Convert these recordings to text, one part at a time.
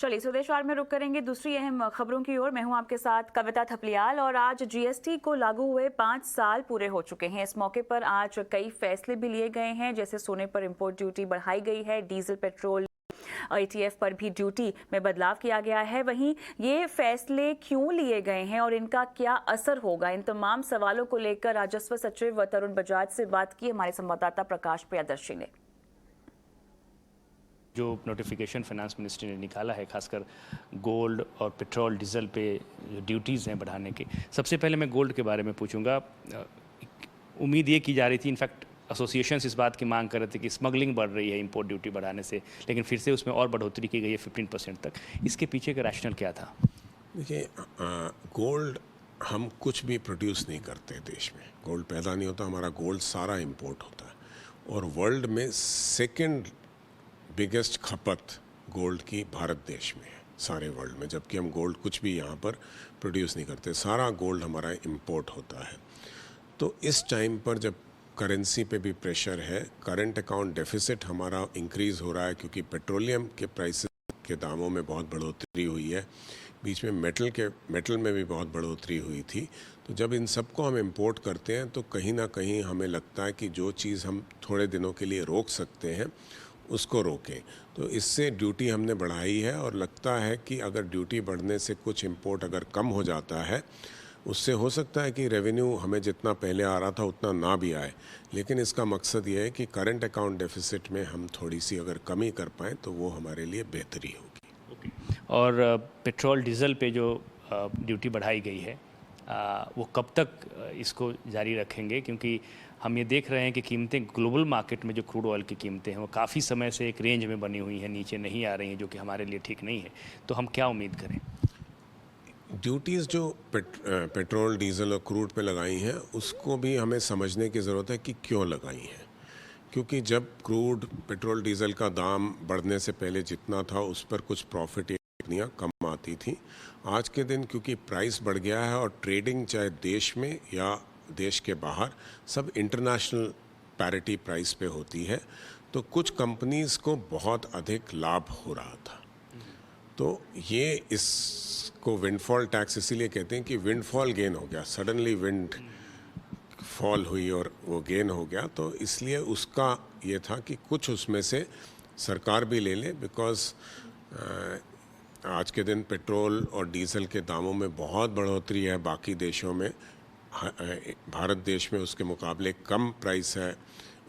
चलिए स्वदेश वार में रुक करेंगे दूसरी अहम खबरों की ओर। मैं हूं आपके साथ कविता थपलियाल और आज जीएसटी को लागू हुए 5 साल पूरे हो चुके हैं। इस मौके पर आज कई फैसले भी लिए गए हैं, जैसे सोने पर इंपोर्ट ड्यूटी बढ़ाई गई है, डीजल पेट्रोल एटीएफ पर भी ड्यूटी में बदलाव किया गया है। वहीं ये फैसले क्यों लिए गए हैं और इनका क्या असर होगा, इन तमाम सवालों को लेकर राजस्व सचिव तरुण बजाज से बात की हमारे संवाददाता प्रकाश प्रियदर्शी ने। जो नोटिफिकेशन फाइनेंस मिनिस्ट्री ने निकाला है, खासकर गोल्ड और पेट्रोल डीजल पे जो ड्यूटीज़ हैं बढ़ाने की, सबसे पहले मैं गोल्ड के बारे में पूछूंगा। उम्मीद ये की जा रही थी, इनफैक्ट एसोसिएशंस इस बात की मांग कर रहे थे कि स्मगलिंग बढ़ रही है इंपोर्ट ड्यूटी बढ़ाने से, लेकिन फिर से उसमें और बढ़ोतरी की गई है 15% तक। इसके पीछे का रैशनल क्या था? देखिए, गोल्ड हम कुछ भी प्रोड्यूस नहीं करते देश में, गोल्ड पैदा नहीं होता, हमारा गोल्ड सारा इंपोर्ट होता है। और वर्ल्ड में सेकंड बिगेस्ट खपत गोल्ड की भारत देश में है सारे वर्ल्ड में, जबकि हम गोल्ड कुछ भी यहाँ पर प्रोड्यूस नहीं करते, सारा गोल्ड हमारा इंपोर्ट होता है। तो इस टाइम पर जब करेंसी पे भी प्रेशर है, करंट अकाउंट डेफिसिट हमारा इंक्रीज़ हो रहा है क्योंकि पेट्रोलियम के प्राइसेस के दामों में बहुत बढ़ोतरी हुई है, बीच में मेटल में भी बहुत बढ़ोतरी हुई थी। तो जब इन सबको हम इंपोर्ट करते हैं तो कहीं ना कहीं हमें लगता है कि जो चीज़ हम थोड़े दिनों के लिए रोक सकते हैं उसको रोकें। तो इससे ड्यूटी हमने बढ़ाई है और लगता है कि अगर ड्यूटी बढ़ने से कुछ इंपोर्ट अगर कम हो जाता है, उससे हो सकता है कि रेवेन्यू हमें जितना पहले आ रहा था उतना ना भी आए, लेकिन इसका मकसद ये है कि करंट अकाउंट डेफिसिट में हम थोड़ी सी अगर कमी कर पाएँ तो वो हमारे लिए बेहतरी होगी। और पेट्रोल डीजल पे जो ड्यूटी बढ़ाई गई है, वो कब तक इसको जारी रखेंगे? क्योंकि हम ये देख रहे हैं कि कीमतें ग्लोबल मार्केट में, जो क्रूड ऑयल की कीमतें हैं, वो काफ़ी समय से एक रेंज में बनी हुई हैं, नीचे नहीं आ रही हैं, जो कि हमारे लिए ठीक नहीं है। तो हम क्या उम्मीद करें? ड्यूटीज़ जो पेट्रोल डीजल और क्रूड पे लगाई हैं, उसको भी हमें समझने की ज़रूरत है कि क्यों लगाई हैं। क्योंकि जब क्रूड पेट्रोल डीजल का दाम बढ़ने से पहले जितना था उस पर कुछ प्रॉफिट या कम आती थी। आज के दिन क्योंकि प्राइस बढ़ गया है और ट्रेडिंग चाहे देश में या देश के बाहर सब इंटरनेशनल पैरिटी प्राइस पे होती है, तो कुछ कंपनीज को बहुत अधिक लाभ हो रहा था। तो ये इसको विंडफॉल टैक्स इसीलिए कहते हैं कि विंडफॉल गेन हो गया, सडनली विंड फॉल हुई और वो गेन हो गया। तो इसलिए उसका ये था कि कुछ उसमें से सरकार भी ले ले, बिकॉज आज के दिन पेट्रोल और डीजल के दामों में बहुत बढ़ोतरी है, बाकी देशों में, भारत देश में उसके मुकाबले कम प्राइस है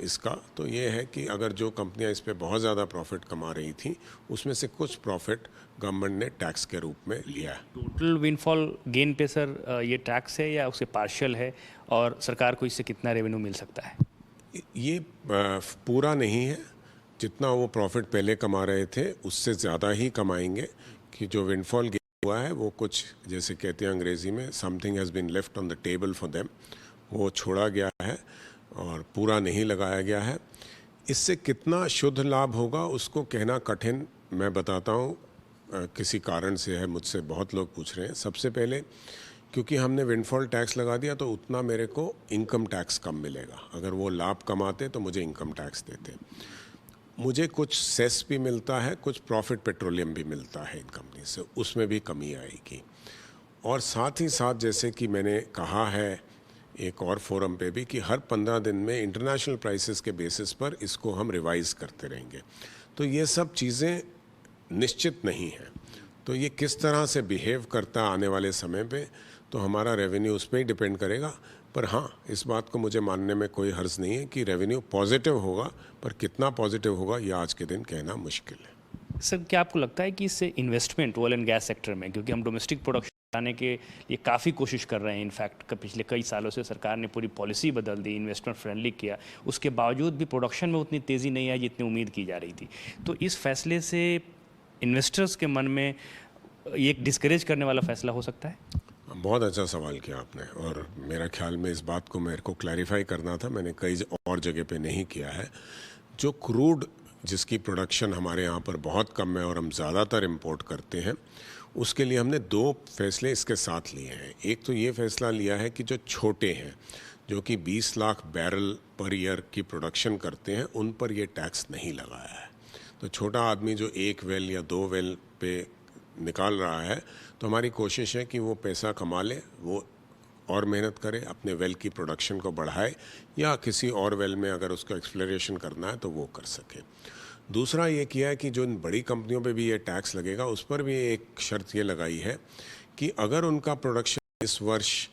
इसका। तो ये है कि अगर जो कंपनियां इस पे बहुत ज़्यादा प्रॉफिट कमा रही थी, उसमें से कुछ प्रॉफिट गवर्नमेंट ने टैक्स के रूप में लिया है। टोटल विंडफॉल गेन पे सर ये टैक्स है या उससे पार्शियल है, और सरकार को इससे कितना रेवेन्यू मिल सकता है? ये पूरा नहीं है, जितना वो प्रॉफिट पहले कमा रहे थे उससे ज़्यादा ही कमाएंगे। कि जो विंडफॉल गेन हुआ है वो कुछ, जैसे कहते हैं अंग्रेज़ी में, something has been left on the table for them, वो छोड़ा गया है और पूरा नहीं लगाया गया है। इससे कितना शुद्ध लाभ होगा उसको कहना कठिन, मैं बताता हूँ किसी कारण से है, मुझसे बहुत लोग पूछ रहे हैं। सबसे पहले क्योंकि हमने विंडफॉल टैक्स लगा दिया तो उतना मेरे को इनकम टैक्स कम मिलेगा। अगर वो लाभ कमाते तो मुझे इनकम टैक्स देते। मुझे कुछ सेस भी मिलता है, कुछ प्रॉफिट पेट्रोलियम भी मिलता है इन कंपनी से, उसमें भी कमी आएगी। और साथ ही साथ जैसे कि मैंने कहा है एक और फोरम पे भी कि हर 15 दिन में इंटरनेशनल प्राइसेस के बेसिस पर इसको हम रिवाइज करते रहेंगे। तो ये सब चीज़ें निश्चित नहीं हैं, तो ये किस तरह से बिहेव करता है आने वाले समय पे, तो हमारा रेवेन्यू उस पर ही डिपेंड करेगा। पर हाँ, इस बात को मुझे मानने में कोई हर्ज नहीं है कि रेवेन्यू पॉजिटिव होगा, पर कितना पॉजिटिव होगा ये आज के दिन कहना मुश्किल है। सर, क्या आपको लगता है कि इससे investment oil and gas sector में, क्योंकि हम डोमेस्टिक प्रोडक्शन बढ़ाने के लिए काफ़ी कोशिश कर रहे हैं, इनफैक्ट पिछले कई सालों से सरकार ने पूरी पॉलिसी बदल दी, इन्वेस्टमेंट फ्रेंडली किया, उसके बावजूद भी प्रोडक्शन में उतनी तेज़ी नहीं आई जितनी उम्मीद की जा रही थी। तो इस फैसले से इन्वेस्टर्स के मन में ये एक डिस्करेज करने वाला फैसला हो सकता है? बहुत अच्छा सवाल किया आपने, और मेरा ख्याल में इस बात को मेरे को क्लैरिफाई करना था, मैंने कई और जगह पे नहीं किया है। जो क्रूड जिसकी प्रोडक्शन हमारे यहाँ पर बहुत कम है और हम ज़्यादातर इंपोर्ट करते हैं, उसके लिए हमने 2 फैसले इसके साथ लिए हैं। एक तो ये फैसला लिया है कि जो छोटे हैं, जो कि 20 लाख बैरल पर ईयर की प्रोडक्शन करते हैं, उन पर ये टैक्स नहीं लगाया है। तो छोटा आदमी जो 1 वेल या 2 वेल पे निकाल रहा है, तो हमारी कोशिश है कि वो पैसा कमा ले, वो और मेहनत करे, अपने वेल की प्रोडक्शन को बढ़ाए, या किसी और वेल में अगर उसको एक्सप्लोरेशन करना है तो वो कर सके। दूसरा ये किया है कि जो इन बड़ी कंपनियों पे भी ये टैक्स लगेगा, उस पर भी एक शर्त ये लगाई है कि अगर उनका प्रोडक्शन इस वर्ष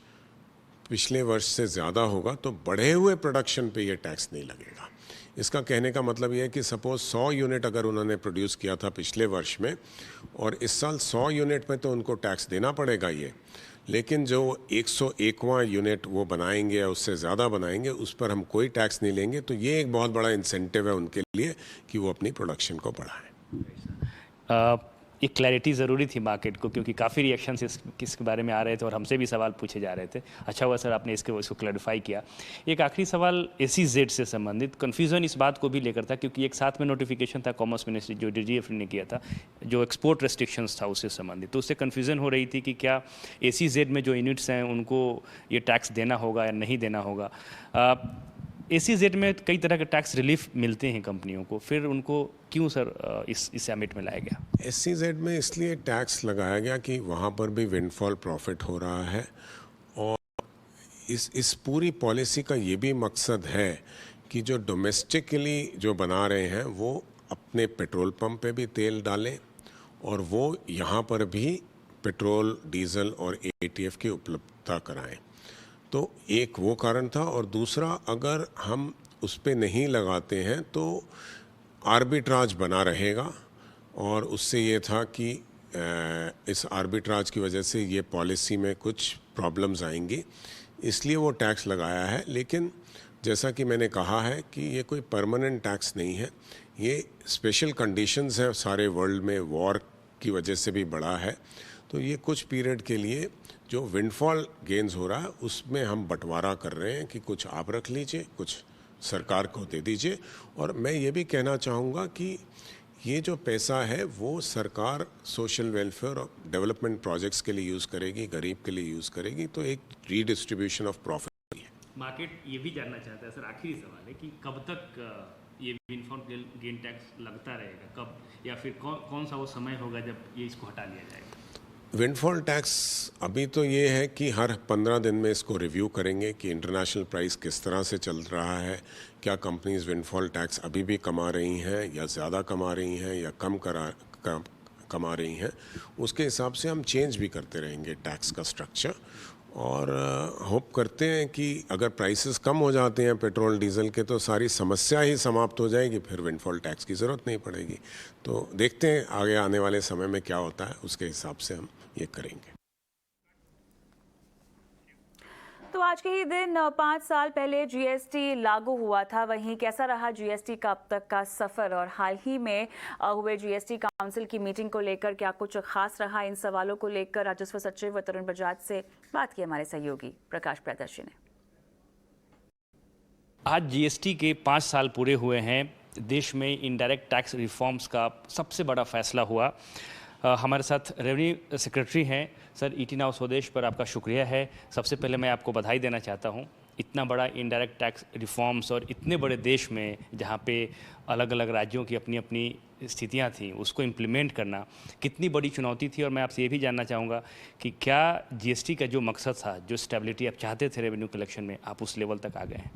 पिछले वर्ष से ज़्यादा होगा तो बढ़े हुए प्रोडक्शन पे ये टैक्स नहीं लगेगा। इसका कहने का मतलब ये है कि सपोज़ 100 यूनिट अगर उन्होंने प्रोड्यूस किया था पिछले वर्ष में, और इस साल 100 यूनिट में तो उनको टैक्स देना पड़ेगा ये, लेकिन जो 101वां यूनिट वो बनाएंगे या उससे ज़्यादा बनाएंगे, उस पर हम कोई टैक्स नहीं लेंगे। तो ये एक बहुत बड़ा इंसेंटिव है उनके लिए कि वो अपनी प्रोडक्शन को बढ़ाएं। एक क्लैरिटी ज़रूरी थी मार्केट को, क्योंकि काफ़ी रिएक्शंस इसके बारे में आ रहे थे और हमसे भी सवाल पूछे जा रहे थे। अच्छा हुआ सर आपने इसको क्लैरिफाई किया। एक आखिरी सवाल SEZ से संबंधित, कन्फ्यूज़न इस बात को भी लेकर था क्योंकि एक साथ में नोटिफिकेशन था कॉमर्स मिनिस्ट्री जो DGF ने किया था, जो एक्सपोर्ट रेस्ट्रिक्शंस था उससे संबंधित, तो उससे कन्फ्यूज़न हो रही थी कि क्या SEZ में जो यूनिट्स हैं उनको ये टैक्स देना होगा या नहीं देना होगा। SEZ में कई तरह के टैक्स रिलीफ मिलते हैं कंपनियों को, फिर उनको क्यों सर इस एमिट में लाया गया? SEZ में इसलिए टैक्स लगाया गया कि वहाँ पर भी विंडफॉल प्रॉफिट हो रहा है, और इस पूरी पॉलिसी का ये भी मकसद है कि जो डोमेस्टिकली जो बना रहे हैं वो अपने पेट्रोल पंप पे भी तेल डालें, और वो यहाँ पर भी पेट्रोल, डीजल और ATF की उपलब्धता कराएं। तो एक वो कारण था, और दूसरा अगर हम उस पे नहीं लगाते हैं तो आर्बिट्राज बना रहेगा, और उससे ये था कि इस आर्बिट्राज की वजह से ये पॉलिसी में कुछ प्रॉब्लम्स आएंगी, इसलिए वो टैक्स लगाया है। लेकिन जैसा कि मैंने कहा है कि ये कोई परमानेंट टैक्स नहीं है, ये स्पेशल कंडीशंस हैं, सारे वर्ल्ड में वॉर की वजह से भी बढ़ा है, तो ये कुछ पीरियड के लिए जो विंडफॉल गेन्स हो रहा है उसमें हम बंटवारा कर रहे हैं कि कुछ आप रख लीजिए, कुछ सरकार को दे दीजिए। और मैं ये भी कहना चाहूँगा कि ये जो पैसा है वो सरकार सोशल वेलफेयर और डेवलपमेंट प्रोजेक्ट्स के लिए यूज़ करेगी, गरीब के लिए यूज़ करेगी, तो एक रीडिस्ट्रीब्यूशन ऑफ प्रॉफिट है। मार्केट ये भी जानना चाहता है सर, आखिरी सवाल है कि कब तक ये विंडफॉल गेन टैक्स लगता रहेगा, कब, या फिर कौन सा वो समय होगा जब ये इसको हटा लिया जाएगा? विंडफॉल टैक्स अभी तो ये है कि हर 15 दिन में इसको रिव्यू करेंगे कि इंटरनेशनल प्राइस किस तरह से चल रहा है, क्या कंपनीज विंडफॉल टैक्स अभी भी कमा रही हैं या ज़्यादा कमा रही हैं या कमा रही हैं, उसके हिसाब से हम चेंज भी करते रहेंगे टैक्स का स्ट्रक्चर। और होप करते हैं कि अगर प्राइसेस कम हो जाते हैं पेट्रोल डीजल के तो सारी समस्या ही समाप्त हो जाएगी, फिर विंडफॉल टैक्स की ज़रूरत नहीं पड़ेगी। तो देखते हैं आगे आने वाले समय में क्या होता है, उसके हिसाब से हम ये करेंगे। तो आज के ही दिन 5 साल पहले GST लागू हुआ था, वहीं कैसा रहा GST का अब तक का सफर, और हाल ही में हुए GST काउंसिल की मीटिंग को लेकर क्या कुछ खास रहा, इन सवालों को लेकर राजस्व सचिव तरुण बजाज से बात की हमारे सहयोगी प्रकाश प्रियदर्शी ने। आज GST के 5 साल पूरे हुए हैं। देश में इनडायरेक्ट टैक्स रिफॉर्म्स का सबसे बड़ा फैसला हुआ। हमारे साथ रेवेन्यू सेक्रेटरी हैं सर। ET नाउ स्वदेश पर आपका शुक्रिया है। सबसे पहले मैं आपको बधाई देना चाहता हूं, इतना बड़ा इनडायरेक्ट टैक्स रिफॉर्म्स और इतने बड़े देश में जहां पे अलग अलग राज्यों की अपनी अपनी स्थितियां थी, उसको इम्प्लीमेंट करना कितनी बड़ी चुनौती थी। और मैं आपसे ये भी जानना चाहूँगा कि क्या GST का जो मकसद था, जो स्टेबिलिटी आप चाहते थे रेवेन्यू कलेक्शन में, आप उस लेवल तक आ गए हैं?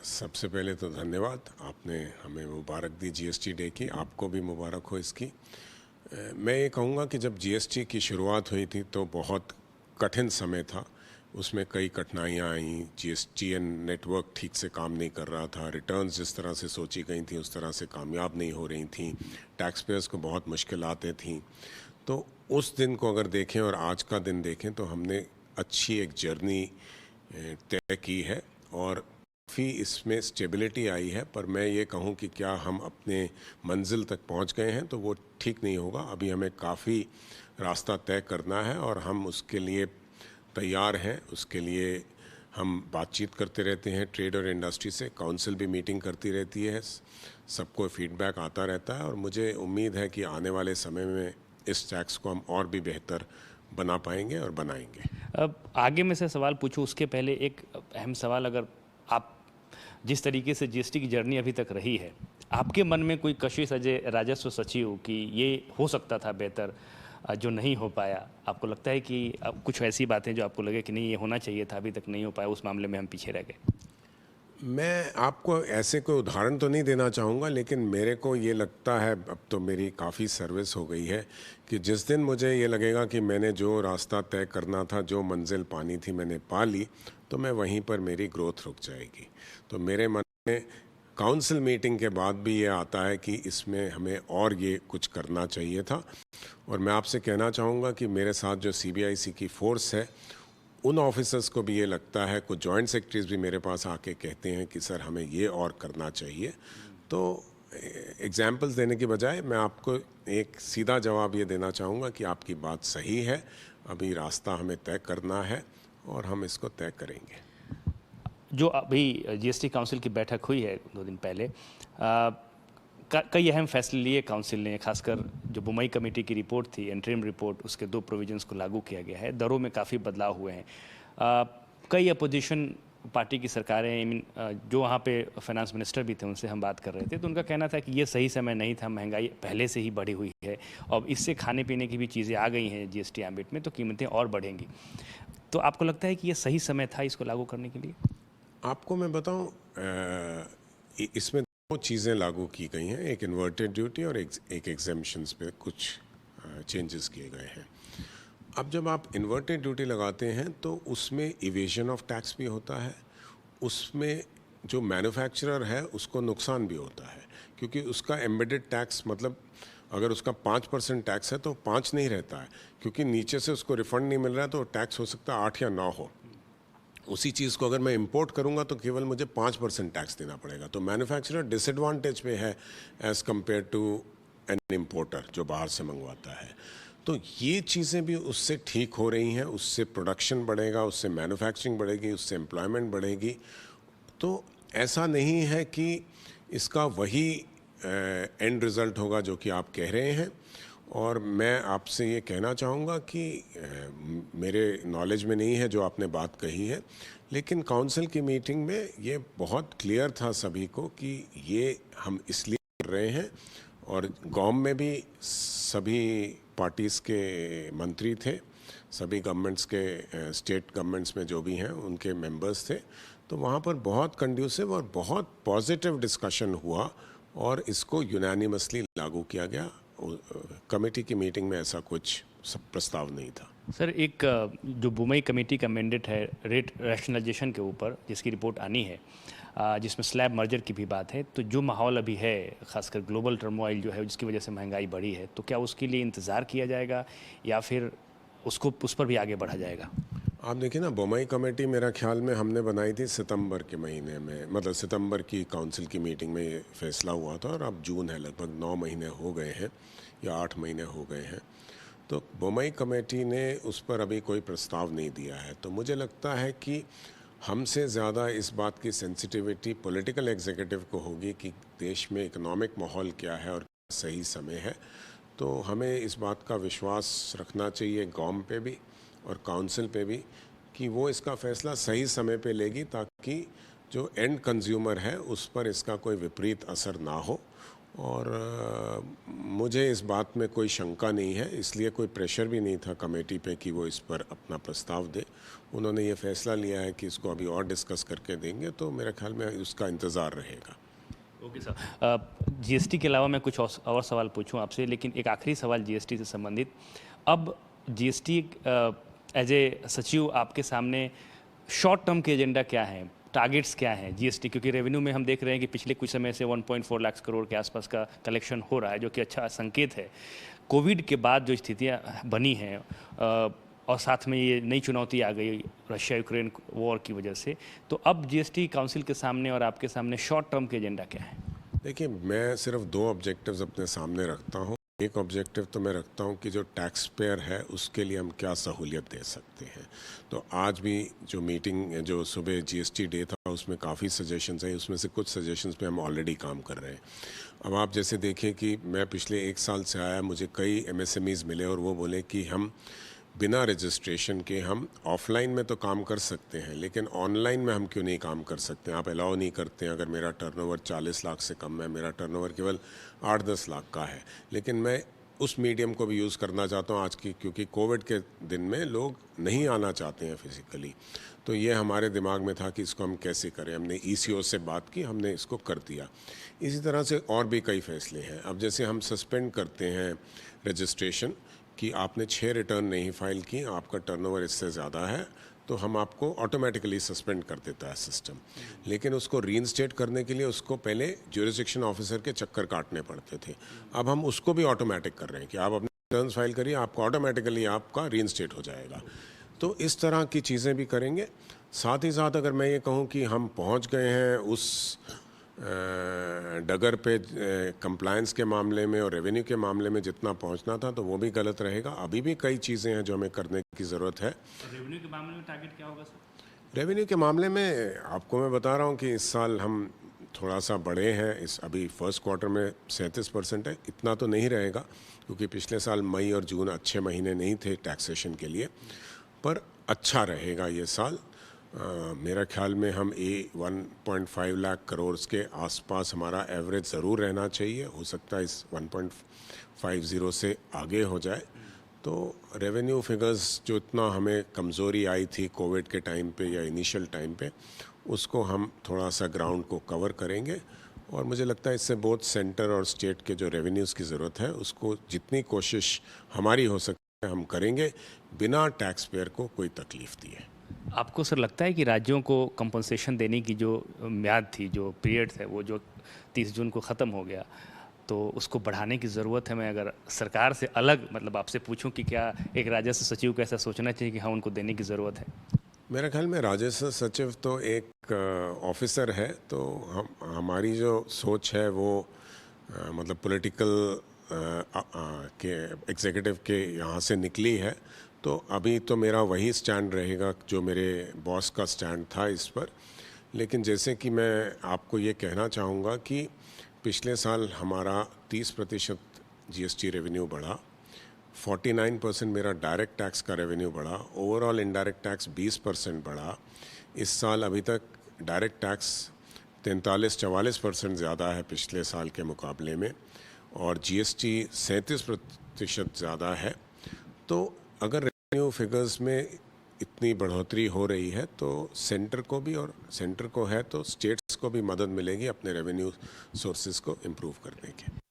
सबसे पहले तो धन्यवाद, आपने हमें मुबारक दी GST डे की, आपको भी मुबारक हो इसकी। मैं ये कहूँगा कि जब GST की शुरुआत हुई थी तो बहुत कठिन समय था, उसमें कई कठिनाइयाँ आईं। GSTN नेटवर्क ठीक से काम नहीं कर रहा था, रिटर्न्स जिस तरह से सोची गई थी उस तरह से कामयाब नहीं हो रही थी, टैक्स पेयर्स को बहुत मुश्किलातें थीं। तो उस दिन को अगर देखें और आज का दिन देखें तो हमने अच्छी एक जर्नी तय की है और काफ़ी इसमें स्टेबिलिटी आई है। पर मैं ये कहूँ कि क्या हम अपने मंजिल तक पहुँच गए हैं, तो वो ठीक नहीं होगा। अभी हमें काफ़ी रास्ता तय करना है और हम उसके लिए तैयार हैं। उसके लिए हम बातचीत करते रहते हैं ट्रेड और इंडस्ट्री से, काउंसिल भी मीटिंग करती रहती है, सबको फीडबैक आता रहता है और मुझे उम्मीद है कि आने वाले समय में इस टैक्स को हम और भी बेहतर बना पाएंगे और बनाएंगे। अब आगे मैं से सवाल पूछूं उसके पहले एक अहम सवाल, अगर आप जिस तरीके से GST की जर्नी अभी तक रही है, आपके मन में कोई कशिश अजय राजस्व सचिव कि ये हो सकता था बेहतर, जो नहीं हो पाया? आपको लगता है कि अब कुछ ऐसी बातें जो आपको लगे कि नहीं ये होना चाहिए था, अभी तक नहीं हो पाया, उस मामले में हम पीछे रह गए? मैं आपको ऐसे कोई उदाहरण तो नहीं देना चाहूँगा, लेकिन मेरे को ये लगता है, अब तो मेरी काफ़ी सर्विस हो गई है, कि जिस दिन मुझे ये लगेगा कि मैंने जो रास्ता तय करना था, जो मंजिल पानी थी मैंने पा ली, तो मैं वहीं पर मेरी ग्रोथ रुक जाएगी। तो मेरे मन में काउंसिल मीटिंग के बाद भी ये आता है कि इसमें हमें और ये कुछ करना चाहिए था। और मैं आपसे कहना चाहूँगा कि मेरे साथ जो CBIC की फोर्स है, उन ऑफिसर्स को भी ये लगता है, कुछ जॉइंट सेक्रेटरीज भी मेरे पास आके कहते हैं कि सर हमें ये और करना चाहिए। तो एग्जाम्पल्स देने की बजाय मैं आपको एक सीधा जवाब ये देना चाहूँगा कि आपकी बात सही है, अभी रास्ता हमें तय करना है और हम इसको तय करेंगे। जो अभी GST काउंसिल की बैठक हुई है 2 दिन पहले, कई अहम फैसले लिए काउंसिल ने, खासकर जो बुमई कमेटी की रिपोर्ट थी, इंटरिम रिपोर्ट, उसके 2 प्रोविजंस को लागू किया गया है। दरों में काफ़ी बदलाव हुए हैं। कई अपोजिशन पार्टी की सरकारें, जो वहाँ पे फाइनेंस मिनिस्टर भी थे, उनसे हम बात कर रहे थे, तो उनका कहना था कि ये सही समय नहीं था, महंगाई पहले से ही बढ़ी हुई है और इससे खाने पीने की भी चीज़ें आ गई हैं GST एम्बिट में, तो कीमतें और बढ़ेंगी। तो आपको लगता है कि ये सही समय था इसको लागू करने के लिए? आपको मैं बताऊं, इसमें 2 चीज़ें लागू की गई हैं, एक इन्वर्टेड ड्यूटी और एक एग्जेम्पशंस पे कुछ चेंजेस किए गए हैं। अब जब आप इन्वर्टेड ड्यूटी लगाते हैं तो उसमें इवेजन ऑफ टैक्स भी होता है, उसमें जो मैन्युफैक्चरर है उसको नुकसान भी होता है, क्योंकि उसका एम्बेडेड टैक्स, मतलब अगर उसका 5% टैक्स है तो 5 नहीं रहता है, क्योंकि नीचे से उसको रिफंड नहीं मिल रहा है, तो टैक्स हो सकता है 8 या 9 हो। उसी चीज़ को अगर मैं इंपोर्ट करूंगा तो केवल मुझे 5% टैक्स देना पड़ेगा। तो मैन्युफैक्चरर डिसएडवांटेज पे है as compare to an importer जो बाहर से मंगवाता है। तो ये चीज़ें भी उससे ठीक हो रही हैं, उससे प्रोडक्शन बढ़ेगा, उससे मैन्युफैक्चरिंग बढ़ेगी, उससे एम्प्लॉयमेंट बढ़ेगी। तो ऐसा नहीं है कि इसका वही एंड रिज़ल्ट होगा जो कि आप कह रहे हैं। और मैं आपसे ये कहना चाहूँगा कि मेरे नॉलेज में नहीं है जो आपने बात कही है, लेकिन काउंसिल की मीटिंग में ये बहुत क्लियर था सभी को कि ये हम इसलिए कर रहे हैं। और गांव में भी सभी पार्टीज़ के मंत्री थे, सभी गवर्नमेंट्स के, स्टेट गवर्नमेंट्स में जो भी हैं उनके मेंबर्स थे, तो वहाँ पर बहुत कंड्यूसिव और बहुत पॉजिटिव डिस्कशन हुआ और इसको यूनानिमसली लागू किया गया। कमेटी की मीटिंग में ऐसा कुछ प्रस्ताव नहीं था। सर, एक जो बुमई कमेटी का मैंडेट है रेट रैशनलाइजेशन के ऊपर, जिसकी रिपोर्ट आनी है, जिसमें स्लैब मर्जर की भी बात है, तो जो माहौल अभी है, खासकर ग्लोबल टर्मोइल जो है जिसकी वजह से महंगाई बढ़ी है, तो क्या उसके लिए इंतज़ार किया जाएगा या फिर उस पर भी आगे बढ़ा जाएगा? आप देखिए ना, बुमई कमेटी मेरा ख्याल में हमने बनाई थी सितंबर के महीने में, मतलब सितंबर की काउंसिल की मीटिंग में ये फैसला हुआ था, और अब जून है, लगभग 9 महीने हो गए हैं या 8 महीने हो गए हैं। तो बुमई कमेटी ने उस पर अभी कोई प्रस्ताव नहीं दिया है। तो मुझे लगता है कि हमसे ज़्यादा इस बात की सेंसिटिविटी पॉलिटिकल एग्जीक्यूटिव को होगी कि देश में इकोनॉमिक माहौल क्या है और सही समय है। तो हमें इस बात का विश्वास रखना चाहिए गॉम पे भी और काउंसिल पे भी कि वो इसका फ़ैसला सही समय पे लेगी, ताकि जो एंड कंज्यूमर है उस पर इसका कोई विपरीत असर ना हो। और मुझे इस बात में कोई शंका नहीं है, इसलिए कोई प्रेशर भी नहीं था कमेटी पे कि वो इस पर अपना प्रस्ताव दे। उन्होंने ये फ़ैसला लिया है कि इसको अभी और डिस्कस करके देंगे, तो मेरे ख्याल में उसका इंतज़ार रहेगा। ओके सर, GST के अलावा मैं कुछ और सवाल पूछूं आपसे, लेकिन एक आखिरी सवाल GST से संबंधित। अब GST एज ए सचिव आपके सामने शॉर्ट टर्म के एजेंडा क्या है, टारगेट्स क्या हैं GST? क्योंकि रेवेन्यू में हम देख रहे हैं कि पिछले कुछ समय से 1.4 लाख करोड़ के आसपास का कलेक्शन हो रहा है, जो कि अच्छा संकेत है। कोविड के बाद जो स्थितियाँ बनी हैं और साथ में ये नई चुनौती आ गई रशिया यूक्रेन वॉर की वजह से, तो अब GST काउंसिल के सामने और आपके सामने शॉर्ट टर्म के एजेंडा क्या है? देखिए, मैं सिर्फ 2 ऑब्जेक्टिव्स अपने सामने रखता हूँ। एक ऑब्जेक्टिव तो मैं रखता हूँ कि जो टैक्स पेयर है उसके लिए हम क्या सहूलियत दे सकते हैं। तो आज भी जो मीटिंग, जो सुबह GST डे था, उसमें काफ़ी सजेशंस हैं, उसमें से कुछ सजेशंस पे हम ऑलरेडी काम कर रहे हैं। अब आप जैसे देखें कि मैं पिछले 1 साल से आया, मुझे कई MSMEs मिले और वो बोले कि हम बिना रजिस्ट्रेशन के हम ऑफलाइन में तो काम कर सकते हैं, लेकिन ऑनलाइन में हम क्यों नहीं काम कर सकते? आप अलाउ नहीं करते हैं। अगर मेरा टर्नओवर 40 लाख से कम है, मेरा टर्नओवर केवल 8-10 लाख का है, लेकिन मैं उस मीडियम को भी यूज़ करना चाहता हूँ आज की, क्योंकि कोविड के दिन में लोग नहीं आना चाहते हैं फिज़िकली। तो ये हमारे दिमाग में था कि इसको हम कैसे करें। हमने ईसीओ से बात की, हमने इसको कर दिया। इसी तरह से और भी कई फैसले हैं। अब जैसे हम सस्पेंड करते हैं रजिस्ट्रेशन कि आपने 6 रिटर्न नहीं फाइल की, आपका टर्नओवर इससे ज़्यादा है, तो हम आपको ऑटोमेटिकली सस्पेंड कर देता है सिस्टम। लेकिन उसको रीइंस्टेट करने के लिए उसको पहले ज्यूरिसडिक्शन ऑफिसर के चक्कर काटने पड़ते थे। अब हम उसको भी ऑटोमेटिक कर रहे हैं कि आप अपने रिटर्न फाइल करिए, आपको ऑटोमेटिकली आपका रीइंस्टेट हो जाएगा। तो इस तरह की चीज़ें भी करेंगे। साथ ही साथ अगर मैं ये कहूँ कि हम पहुँच गए हैं उस डगर पे कंप्लायंस के मामले में और रेवेन्यू के मामले में जितना पहुंचना था, तो वो भी गलत रहेगा। अभी भी कई चीज़ें हैं जो हमें करने की ज़रूरत है। रेवेन्यू के मामले में टारगेट क्या होगा सर? रेवेन्यू के मामले में आपको मैं बता रहा हूं कि इस साल हम थोड़ा सा बढ़े हैं। इस अभी फर्स्ट क्वार्टर में 37% है। इतना तो नहीं रहेगा क्योंकि पिछले साल मई और जून अच्छे महीने नहीं थे टैक्सेशन के लिए, पर अच्छा रहेगा ये साल। मेरा ख्याल में हम 1.5 लाख करोड़ के आसपास हमारा एवरेज ज़रूर रहना चाहिए। हो सकता है इस 1.50 से आगे हो जाए। तो रेवेन्यू फिगर्स जो इतना हमें कमज़ोरी आई थी कोविड के टाइम पे या इनिशियल टाइम पे, उसको हम थोड़ा सा ग्राउंड को कवर करेंगे। और मुझे लगता है इससे बहुत सेंटर और स्टेट के जो रेवेन्यूज़ की ज़रूरत है, उसको जितनी कोशिश हमारी हो सकती है हम करेंगे, बिना टैक्स पेयर को कोई तकलीफ़ दिए। आपको सर लगता है कि राज्यों को कंपनसेशन देने की जो म्याद थी, जो पीरियड है, वो जो 30 जून को ख़त्म हो गया, तो उसको बढ़ाने की ज़रूरत है? मैं अगर सरकार से अलग मतलब आपसे पूछूं कि क्या एक राजस्व सचिव को ऐसा सोचना चाहिए कि हाँ उनको देने की ज़रूरत है? मेरा ख्याल में राजस्व सचिव तो एक ऑफिसर है, तो हमारी जो सोच है वो मतलब पॉलिटिकल के एग्जीक्यूटिव के यहाँ से निकली है। तो अभी तो मेरा वही स्टैंड रहेगा जो मेरे बॉस का स्टैंड था इस पर। लेकिन जैसे कि मैं आपको ये कहना चाहूँगा कि पिछले साल हमारा 30% जीएसटी रेवेन्यू बढ़ा, 49% मेरा डायरेक्ट टैक्स का रेवेन्यू बढ़ा, ओवरऑल इनडायरेक्ट टैक्स 20% बढ़ा। इस साल अभी तक डायरेक्ट टैक्स 43-44% ज़्यादा है पिछले साल के मुकाबले में, और जीएसटी 37% ज़्यादा है। तो अगर रेवेन्यू फिगर्स में इतनी बढ़ोतरी हो रही है तो सेंटर को भी, और सेंटर को है तो स्टेट्स को भी मदद मिलेगी अपने रेवेन्यू सोर्सेज को इम्प्रूव करने के।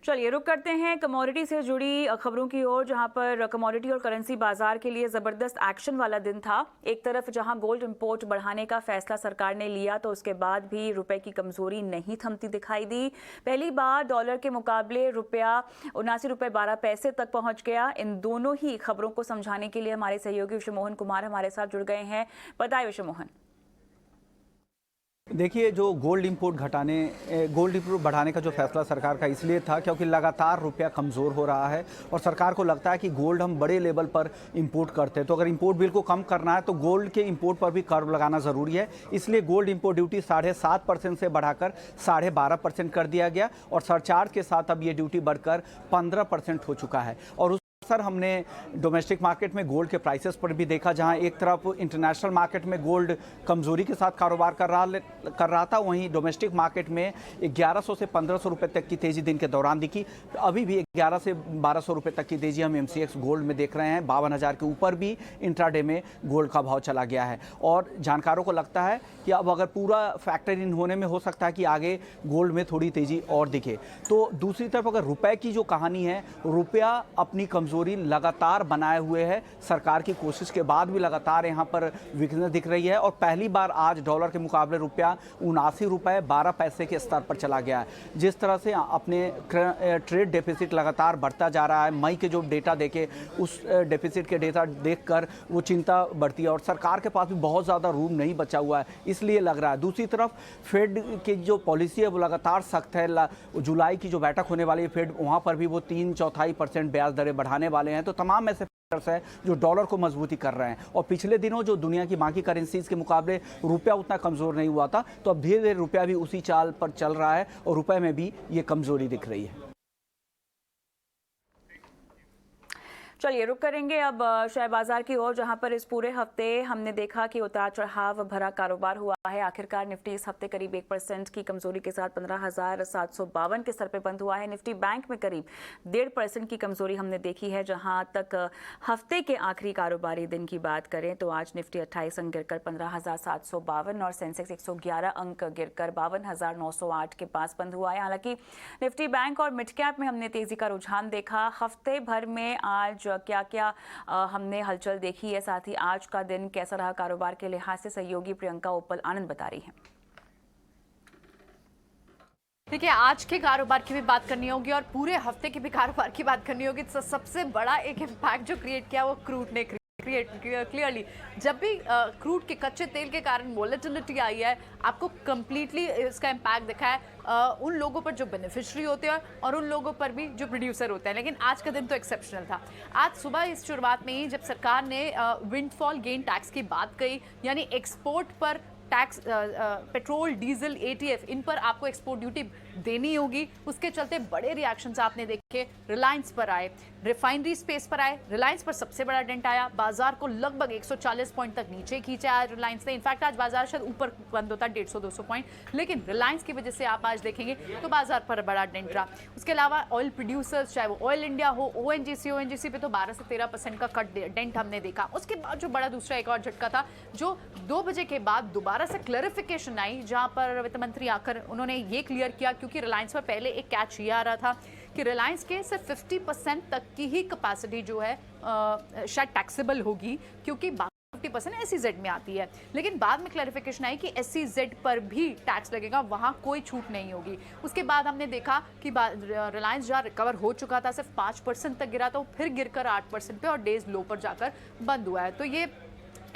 चलिए रुक करते हैं कमोडिटी से जुड़ी खबरों की ओर, जहां पर कमोडिटी और करेंसी बाजार के लिए जबरदस्त एक्शन वाला दिन था। एक तरफ जहां गोल्ड इंपोर्ट बढ़ाने का फैसला सरकार ने लिया, तो उसके बाद भी रुपए की कमजोरी नहीं थमती दिखाई दी। पहली बार डॉलर के मुकाबले रुपया 79 रुपये 12 पैसे तक पहुंच गया। इन दोनों ही खबरों को समझाने के लिए हमारे सहयोगी विश्व मोहन कुमार हमारे साथ जुड़ गए हैं। बताइए विश्व मोहन। देखिए, जो गोल्ड इंपोर्ट बढ़ाने का जो फैसला सरकार का इसलिए था क्योंकि लगातार रुपया कमज़ोर हो रहा है और सरकार को लगता है कि गोल्ड हम बड़े लेवल पर इंपोर्ट करते हैं, तो अगर इंपोर्ट बिल को कम करना है तो गोल्ड के इंपोर्ट पर भी कर लगाना ज़रूरी है। इसलिए गोल्ड इंपोर्ट ड्यूटी 7.5% से बढ़ाकर 12.5% कर दिया गया और सरचार्ज के साथ अब ये ड्यूटी बढ़कर 15% हो चुका है। और सर, हमने डोमेस्टिक मार्केट में गोल्ड के प्राइसेस पर भी देखा, जहां एक तरफ इंटरनेशनल मार्केट में गोल्ड कमजोरी के साथ कारोबार कर रहा था, वहीं डोमेस्टिक मार्केट में 1100 से 1500 रुपए तक की तेजी दिन के दौरान दिखी। अभी भी 11 से 1200 रुपए तक की तेजी हम एमसीएक्स गोल्ड में देख रहे हैं। 52,000 के ऊपर भी इंट्राडे में गोल्ड का भाव चला गया है और जानकारों को लगता है कि अब अगर पूरा फैक्टर इन होने में हो सकता है कि आगे गोल्ड में थोड़ी तेजी और दिखे। तो दूसरी तरफ अगर रुपए की जो कहानी है, रुपया अपनी कमजोरी लगातार बनाए हुए है। सरकार की कोशिश के बाद भी लगातार यहां पर वीकनेस दिख रही है और पहली बार आज डॉलर के मुकाबले रुपया 79 रुपये 12 पैसे के स्तर पर चला गया है। जिस तरह से अपने ट्रेड डेफिसिट लगातार बढ़ता जा रहा है, मई के जो डेटा देखे उस डेफिसिट के डेटा देखकर वो चिंता बढ़ती है और सरकार के पास भी बहुत ज़्यादा रूम नहीं बचा हुआ है, इसलिए लग रहा है। दूसरी तरफ फेड की जो पॉलिसी है वो लगातार सख्त है। जुलाई की जो बैठक होने वाली है फेड, वहाँ पर भी वो 3/4% ब्याज दरें बढ़ाने वाले हैं। तो तमाम ऐसे फैक्टर्स हैं जो डॉलर को मजबूती कर रहे हैं और पिछले दिनों जो दुनिया की बाकी करेंसीज के मुकाबले रुपया उतना कमजोर नहीं हुआ था, तो अब धीरे धीरे रुपया भी उसी चाल पर चल रहा है और रुपए में भी ये कमजोरी दिख रही है। चलिए रुक करेंगे अब शेयर बाजार की ओर, जहां पर इस पूरे हफ्ते हमने देखा कि उतार चढ़ाव भरा कारोबार हुआ है। आखिरकार निफ्टी इस हफ्ते करीब 1% की कमजोरी के साथ 15,752 के स्तर पर बंद हुआ है। निफ्टी बैंक में करीब 1.5% की कमजोरी हमने देखी है। जहां तक हफ्ते के आखिरी कारोबारी दिन की बात करें तो आज निफ्टी 28 अंक गिरकर 15,752 और सेंसेक्स 111 अंक गिरकर 52,908 के पास बंद हुआ है। हालांकि निफ्टी बैंक और मिड कैप में हमने तेजी का रुझान देखा। हफ्ते भर में आज क्या क्या हमने हलचल देखी है, साथ ही आज का दिन कैसा रहा कारोबार के लिहाज से, सहयोगी प्रियंका ओपल आनंद बता रही हैं। देखिए, आज के कारोबार की भी बात करनी होगी और पूरे हफ्ते की भी कारोबार की बात करनी होगी। तो सबसे बड़ा एक इम्पैक्ट जो क्रिएट किया वो क्रूड ने क्लियरली जब भी क्रूड के कच्चे तेल के कारण वोलेटिलिटी आई है, आपको कंप्लीटली इसका इम्पैक्ट दिखा है उन लोगों पर जो बेनिफिशियरी होते हैं और उन लोगों पर भी जो प्रोड्यूसर होते हैं। लेकिन आज का दिन तो एक्सेप्शनल था। आज सुबह इस शुरुआत में ही जब सरकार ने विंडफॉल गेन टैक्स की बात कही, यानी एक्सपोर्ट पर टैक्स, पेट्रोल डीजल एटीएफ इन पर आपको एक्सपोर्ट ड्यूटी देनी होगी, उसके चलते बड़े रिएक्शंस आपने देखे। रिलायंस पर आए, रिफाइनरी स्पेस पर आए, रिलायंस पर सबसे बड़ा डेंट आया। बाजार को लगभग 140 पॉइंट तक नीचे खींचा आज रिलायंस ने। इनफैक्ट आज बाजार शायद ऊपर बंद होता 150-200 पॉइंट, लेकिन रिलायंस की वजह से आप आज देखेंगे तो बाजार पर बड़ा डेंट रहा। उसके अलावा ऑयल प्रोड्यूसर्स, चाहे वो ऑयल इंडिया हो, ओएनजीसी पे तो 12 से 13% का कट डेंट हमने देखा। उसके बाद जो बड़ा दूसरा एक और झटका था, जो 2 बजे के बाद दोबारा से क्लैरिफिकेशन आई, जहां पर वित्त मंत्री आकर उन्होंने ये क्लियर किया, क्योंकि रिलायंस पर पहले एक कैच ये आ रहा था कि रिलायंस के सिर्फ 50% तक की ही कैपेसिटी जो है शायद टैक्सेबल होगी, क्योंकि 50% SEZ में आती है। लेकिन बाद में क्लैरिफिकेशन आई कि SEZ पर भी टैक्स लगेगा, वहां कोई छूट नहीं होगी। उसके बाद हमने देखा कि रिलायंस जहां रिकवर हो चुका था, सिर्फ 5% तक गिरा, तो फिर गिरकर 8% पे और डेज लो पर जाकर बंद हुआ है। तो ये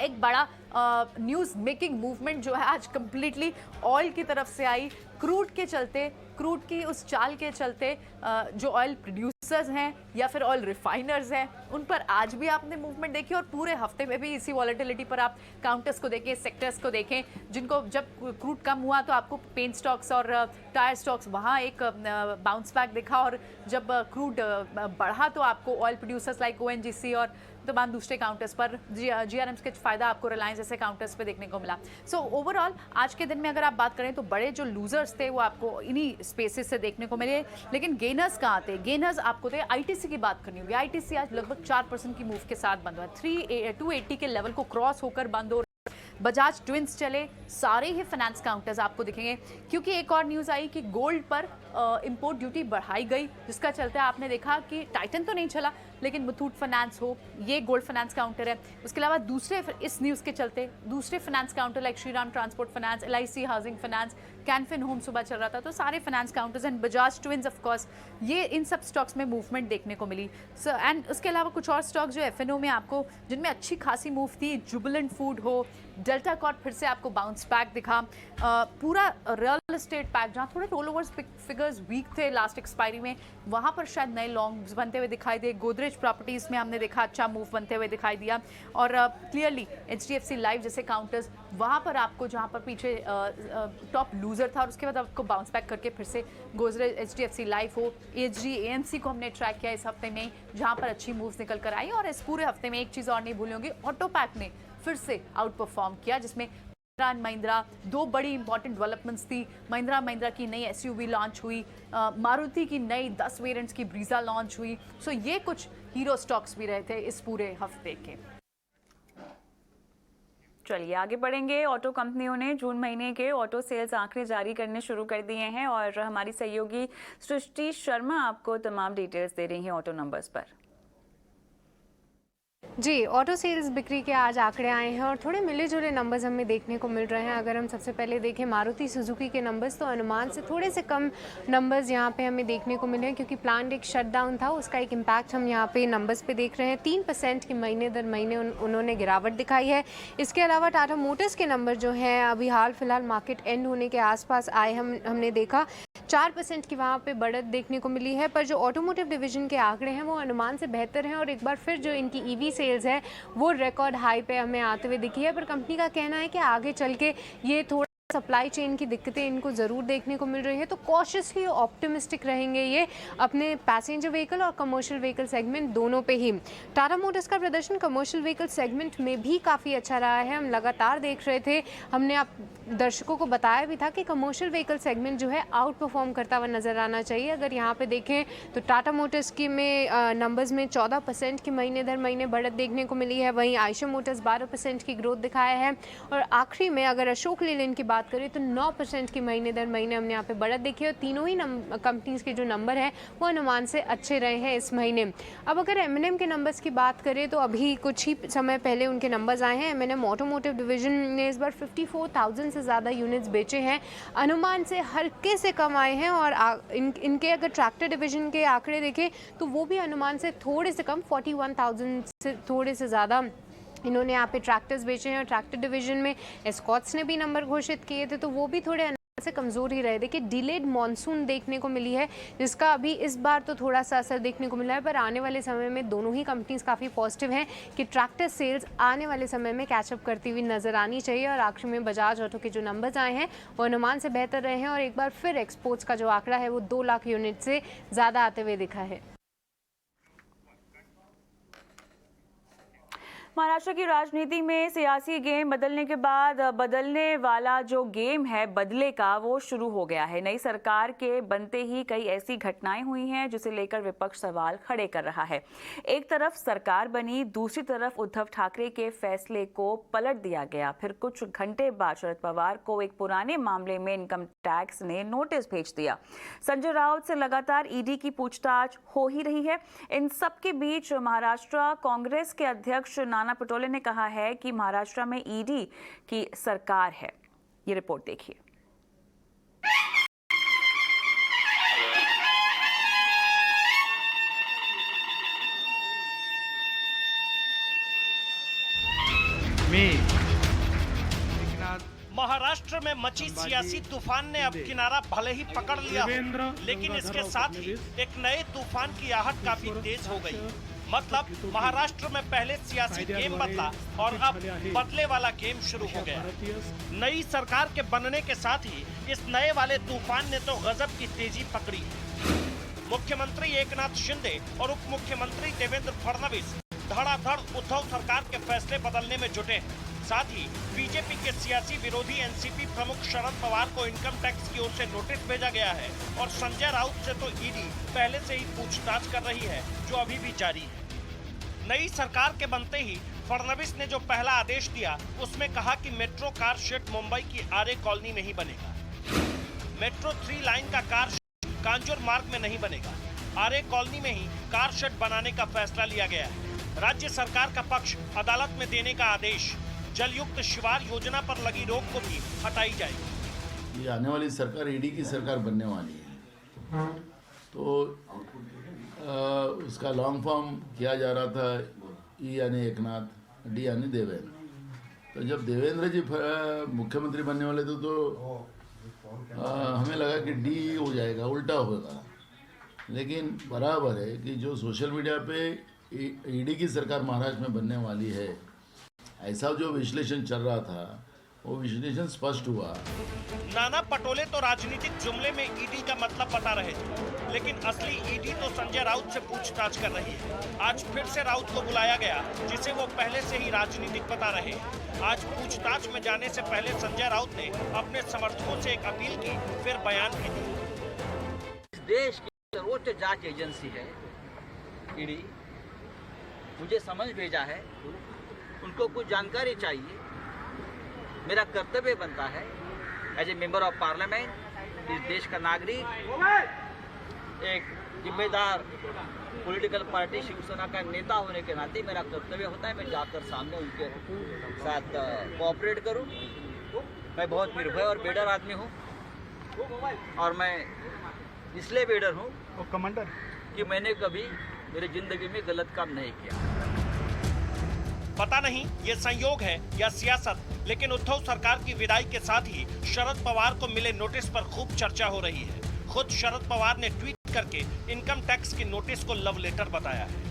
एक बड़ा न्यूज़ मेकिंग मूवमेंट जो है आज कंप्लीटली ऑयल की तरफ से आई। क्रूड के चलते, क्रूड की उस चाल के चलते जो ऑयल प्रोड्यूसर्स हैं या फिर ऑयल रिफाइनर्स हैं, उन पर आज भी आपने मूवमेंट देखी। और पूरे हफ्ते में भी इसी वॉलेटिलिटी पर आप काउंटर्स को देखें, सेक्टर्स को देखें, जिनको जब क्रूड कम हुआ तो आपको पेंट स्टॉक्स और टायर स्टॉक्स वहाँ एक बाउंस बैक दिखा, और जब क्रूड बढ़ा तो आपको ऑयल प्रोड्यूसर्स लाइक ONGC और तमाम दूसरे काउंटर्स पर GRMs के फायदा आपको रिलायंस जैसे काउंटर्स पे देखने को मिला। सो ओवरऑल आज के दिन में अगर आप बात करें तो बड़े जो लूजर्स थे वो आपको इन्हीं स्पेसेस से देखने को मिले। लेकिन गेनर्स कहाँ थे? गेनर्स आपको थे ITC की बात करनी होगी। ITC आज लगभग 4% की मूव के साथ बंद हुआ, 280 के लेवल को क्रॉस होकर बंद हो। बजाज ट्विंस चले, सारे ही फाइनेंस काउंटर्स आपको दिखेंगे, क्योंकि एक और न्यूज़ आई कि गोल्ड पर इंपोर्ट ड्यूटी बढ़ाई गई, जिसका चलते आपने देखा कि टाइटन तो नहीं चला, लेकिन मुथूट फाइनेंस हो, ये गोल्ड फाइनेंस काउंटर है। उसके अलावा दूसरे, इस न्यूज़ के चलते दूसरे finance counter like Shriram transport finance, LIC housing finance, Canfin home सुबह चल रहा था। तो सारे finance counters and Bajaj twins of course, ये इन सब स्टॉक्स में मूवमेंट देखने को मिली। एंड उसके अलावा कुछ और स्टॉक्स जो FNO में आपको जिनमें अच्छी खासी मूव थी, जुबिलेंट फूड हो, डेल्टा कॉर्प फिर से आपको बाउंस बैक दिखा। पूरा रियल एस्टेट पैक, जहाँ थोड़े रोल ओवर्स फिगर्स वीक थे लास्ट एक्सपायरी में, वहाँ पर शायद नए लॉन्ग्स बनते हुए दिखाई दे। गोदरेज प्रॉपर्टीज़ में हमने देखा अच्छा मूव बनते हुए दिखाई दिया। और क्लियरली HDFC लाइफ जैसे काउंटर्स, वहाँ पर आपको जहाँ पर पीछे टॉप लूजर था और उसके बाद आपको बाउंस बैक करके फिर से गोदरेज, HDFC लाइफ हो, AHG AMC को हमने ट्रैक किया इस हफ्ते में, जहाँ पर अच्छी मूव्स निकल कर आई। और इस पूरे हफ्ते में एक चीज़ और नहीं भूली होंगी, ऑटो पैक ने फिर से आउट परफॉर्म किया, जिसमें महिंद्रा, 2 बड़ी इंपॉर्टेंट डेवलपमेंट्स थी। महिंद्रा की नई SUV लॉन्च हुई, मारुति की नई 10 वेरिएंट्स की ब्रीजा लॉन्च हुई। सो ये कुछ हीरो स्टॉक्स भी रहे थे इस पूरे हफ्ते के। चलिए आगे बढ़ेंगे। ऑटो कंपनियों ने जून महीने के ऑटो सेल्स आंकड़े जारी करने शुरू कर दिए हैं और हमारी सहयोगी सृष्टि शर्मा आपको तमाम डिटेल्स दे रही हैं ऑटो नंबर्स पर। जी, ऑटो सेल्स बिक्री के आज आंकड़े आए हैं और थोड़े मिले जुले नंबर्स हमें देखने को मिल रहे हैं। अगर हम सबसे पहले देखें मारुति सुजुकी के नंबर्स, तो अनुमान से थोड़े से कम नंबर्स यहाँ पे हमें देखने को मिले हैं, क्योंकि प्लान्ड एक शटडाउन था, उसका एक इम्पैक्ट हम यहाँ पे नंबर्स पे देख रहे हैं। 3% की महीने दर महीने उन्होंने गिरावट दिखाई है। इसके अलावा टाटा मोटर्स के नंबर जो हैं अभी हाल फिलहाल मार्केट एंड होने के आसपास आए, हमने देखा 4% की वहाँ पे बढ़त देखने को मिली है। पर जो ऑटोमोटिव डिवीजन के आंकड़े हैं वो अनुमान से बेहतर हैं और एक बार फिर जो इनकी EV सेल्स है वो रिकॉर्ड हाई पे हमें आते हुए दिखी है। पर कंपनी का कहना है कि आगे चल के ये थोड़ा सप्लाई चेन की दिक्कतें इनको ज़रूर देखने को मिल रही है। तो कॉशियसली ऑप्टिमिस्टिक रहेंगे ये अपने पैसेंजर व्हीकल और कमर्शियल व्हीकल सेगमेंट दोनों पे ही। टाटा मोटर्स का प्रदर्शन कमर्शियल व्हीकल सेगमेंट में भी काफ़ी अच्छा रहा है। हम लगातार देख रहे थे, हमने आप दर्शकों को बताया भी था कि कमर्शियल व्हीकल सेगमेंट जो है आउट परफॉर्म करता हुआ नज़र आना चाहिए। अगर यहाँ पे देखें तो टाटा मोटर्स की में नंबर्स में 14% की महीने दर महीने बढ़त देखने को मिली है। वहीं आयशर मोटर्स 12% की ग्रोथ दिखाया है। और आखिरी में अगर अशोक लेलैंड की बात करें तो 9% की महीने दर महीने हमने यहाँ पे बढ़त देखी है। और तीनों ही कंपनीज के जो नंबर हैं वो अनुमान से अच्छे रहे हैं इस महीने। अब अगर M&M के नंबर्स की बात करें तो अभी कुछ ही समय पहले उनके नंबर्स आए हैं। M&M ऑटोमोटिव डिवीजन ने इस बार 54,000 से ज़्यादा यूनिट्स बेचे हैं, अनुमान से हल्के से कम आए हैं। और इनके अगर ट्रैक्टर डिवीजन के आंकड़े देखें तो वो भी अनुमान से थोड़े से कम 41,000 से थोड़े से ज़्यादा इन्होंने यहाँ पे ट्रैक्टर्स बेचे हैं। और ट्रैक्टर डिवीजन में एस्कॉट्स ने भी नंबर घोषित किए थे तो वो भी थोड़े अनुमान से कमज़ोर ही रहे। देखिए डिलेड मॉनसून देखने को मिली है जिसका अभी इस बार तो थोड़ा सा असर देखने को मिला है, पर आने वाले समय में दोनों ही कंपनीज काफ़ी पॉजिटिव हैं कि ट्रैक्टर सेल्स आने वाले समय में कैचअप करती हुई नज़र आनी चाहिए। और आखिर में बजाज ऑटो के जो नंबर्स आए हैं वो अनुमान से बेहतर रहे हैं और एक बार फिर एक्सपोर्ट्स का जो आंकड़ा है वो 2 लाख यूनिट से ज़्यादा आते हुए दिखा है। महाराष्ट्र की राजनीति में सियासी गेम बदलने के बाद बदलने वाला जो गेम है बदले का वो शुरू हो गया है। नई सरकार के बनते ही कई ऐसी घटनाएं हुई हैं जिसे लेकर विपक्ष सवाल खड़े कर रहा है। एक तरफ सरकार बनी, दूसरी तरफ उद्धव ठाकरे के फैसले को पलट दिया गया। फिर कुछ घंटे बाद शरद पवार को एक पुराने मामले में इनकम टैक्स ने नोटिस भेज दिया। संजय राउत से लगातार ईडी की पूछताछ हो ही रही है। इन सब के बीच महाराष्ट्र कांग्रेस के अध्यक्ष नाना पटोले ने कहा है कि महाराष्ट्र में ईडी की सरकार है। ये रिपोर्ट देखिए। महाराष्ट्र में मची सियासी तूफान ने अब किनारा भले ही पकड़ लिया हो, लेकिन इसके साथ ही एक नए तूफान की आहट काफी तेज हो गई। मतलब महाराष्ट्र में पहले सियासी गेम बदला और अब बदले वाला गेम शुरू हो गया। नई सरकार के बनने के साथ ही इस नए वाले तूफान ने तो गजब की तेजी पकड़ी। मुख्यमंत्री एकनाथ शिंदे और उप मुख्यमंत्री देवेंद्र फडणवीस धड़ाधड़ उद्धव सरकार के फैसले बदलने में जुटे हैं। साथ ही बीजेपी के सियासी विरोधी एनसीपी प्रमुख शरद पवार को इनकम टैक्स की ओर से नोटिस भेजा गया है और संजय राउत से तो ईडी पहले से ही पूछताछ कर रही है जो अभी भी जारी है। नई सरकार के बनते ही फडणवीस ने जो पहला आदेश दिया उसमें कहा कि मेट्रो कार शेड मुंबई की आरे कॉलोनी में ही बनेगा। मेट्रो 3 लाइन का कार शेड कांजूर मार्ग में नहीं बनेगा। आरे कॉलोनी में ही कार शेड बनाने का फैसला लिया गया है। राज्य सरकार का पक्ष अदालत में देने का आदेश। जलयुक्त शिवार योजना पर लगी रोक को भी हटाई जाएगी। ये आने वाली सरकार ईडी की सरकार बनने वाली है, तो उसका लॉन्ग फॉर्म किया जा रहा था ई यानी एकनाथ, डी यानी देवेंद्र। तो जब देवेंद्र जी मुख्यमंत्री बनने वाले थे तो हमें लगा कि डी हो जाएगा, उल्टा होगा। लेकिन बराबर है कि जो सोशल मीडिया पे ईडी की सरकार महाराष्ट्र में बनने वाली है, ऐसा जो विश्लेषण चल रहा था वो विश्लेषण स्पष्ट हुआ। नाना पटोले तो राजनीतिक जुमले में ईडी का मतलब बता रहे थे, लेकिन असली ईडी तो संजय राउत से पूछताछ कर रही है। आज फिर से राउत को बुलाया गया, जिसे वो पहले से ही राजनीतिक बता रहे हैं। आज पूछताछ में जाने से पहले संजय राउत ने अपने समर्थकों से एक अपील की, फिर बयान भी दिया। देश की सर्वोच्च जांच एजेंसी है ईडी, मुझे समझ भेजा है, उनको कुछ जानकारी चाहिए। मेरा कर्तव्य बनता है as a member of parliament, इस देश का नागरिक, एक जिम्मेदार पॉलिटिकल पार्टी शिवसेना का नेता होने के नाते मेरा कर्तव्य होता है मैं जाकर सामने उनके साथ कोऑपरेट करूं। मैं बहुत निर्भय और बेडर आदमी हूं और मैं इसलिए बेडर हूं कमांडर कि मैंने कभी मेरी जिंदगी में गलत काम नहीं किया। पता नहीं ये संयोग है या सियासत, लेकिन उद्धव सरकार की विदाई के साथ ही शरद पवार को मिले नोटिस पर खूब चर्चा हो रही है। खुद शरद पवार ने ट्वीट करके इनकम टैक्स की नोटिस को लव लेटर बताया है।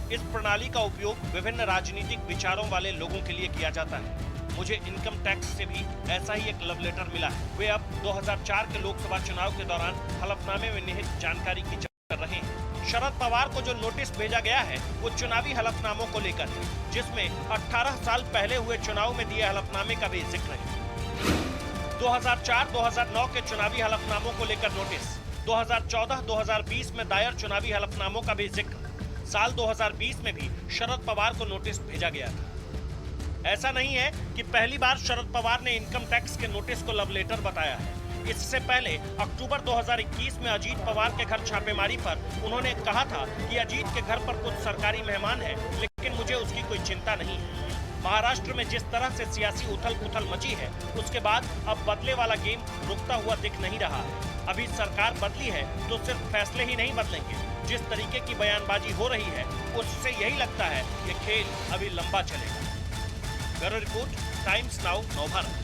इस प्रणाली का उपयोग विभिन्न राजनीतिक विचारों वाले लोगों के लिए किया जाता है। मुझे इनकम टैक्स से भी ऐसा ही एक लव लेटर मिला है। वे अब 2004 के लोकसभा चुनाव के दौरान हलफनामे में निहित जानकारी की जांच कर रहे हैं। शरद पवार को जो नोटिस भेजा गया है वो चुनावी हलफनामों को लेकर है, जिसमें 18 साल पहले हुए चुनाव में दिए हलफनामे का भी जिक्र है। 2004-2009 के चुनावी हलफनामों को लेकर नोटिस, 2014-2020 में दायर चुनावी हलफनामों का भी जिक्र, साल 2020 में भी शरद पवार को नोटिस भेजा गया था। ऐसा नहीं है कि पहली बार शरद पवार ने इनकम टैक्स के नोटिस को लव लेटर बताया है। इससे पहले अक्टूबर 2021 में अजीत पवार के घर छापेमारी पर उन्होंने कहा था कि अजीत के घर पर कुछ सरकारी मेहमान हैं, लेकिन मुझे उसकी कोई चिंता नहीं है। महाराष्ट्र में जिस तरह से सियासी उथल-पुथल मची है, उसके बाद अब बदले वाला गेम रुकता हुआ दिख नहीं रहा है। अभी सरकार बदली है तो सिर्फ फैसले ही नहीं बदलेंगे। जिस तरीके की बयानबाजी हो रही है, उससे यही लगता है कि खेल अभी लंबा चलेगा। Bureau report, times now, Navbharat.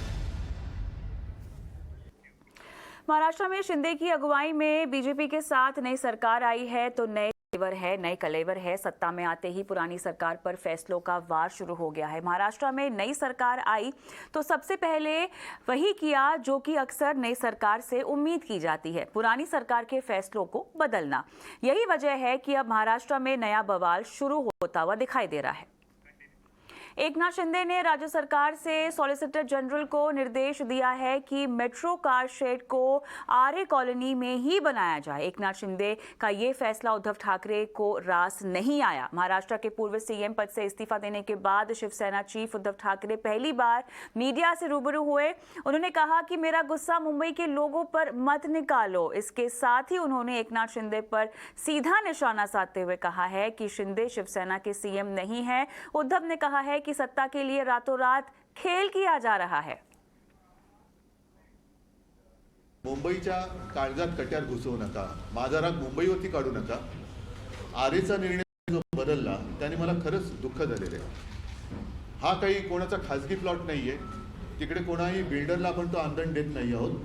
Maharashtra में शिंदे की अगुवाई में बीजेपी के साथ नई सरकार आई है तो नए कलेवर है। सत्ता में आते ही पुरानी सरकार पर फैसलों का वार शुरू हो गया है। महाराष्ट्र में नई सरकार आई तो सबसे पहले वही किया जो कि अक्सर नई सरकार से उम्मीद की जाती है, पुरानी सरकार के फैसलों को बदलना। यही वजह है कि अब महाराष्ट्र में नया बवाल शुरू होता हुआ दिखाई दे रहा है। एकनाथ शिंदे ने राज्य सरकार से सॉलिसिटर जनरल को निर्देश दिया है कि मेट्रो कार शेड को आर्य कॉलोनी में ही बनाया जाए। एकनाथ शिंदे का ये फैसला उद्धव ठाकरे को रास नहीं आया। महाराष्ट्र के पूर्व सीएम पद से इस्तीफा देने के बाद शिवसेना चीफ उद्धव ठाकरे पहली बार मीडिया से रूबरू हुए। उन्होंने कहा कि मेरा गुस्सा मुंबई के लोगों पर मत निकालो। इसके साथ ही उन्होंने एकनाथ शिंदे पर सीधा निशाना साधते हुए कहा है कि शिंदे शिवसेना के सीएम नहीं है। उद्धव ने कहा है कि सत्ता के लिए रातों रात खेल किया जा रहा है। मुंबईच्या काळजात कट्यार घुसवू नका, माझा राग मुंबईवरती काढू नका। आरेचा निर्णय जो बदलला त्याने मला खरंच दुःख झालेलं आहे। हा काही कोणाचा खासगी प्लॉट नाहीये, तिकडे कोणाही बिल्डरला आपण तो आंदण देत नाही आहोत।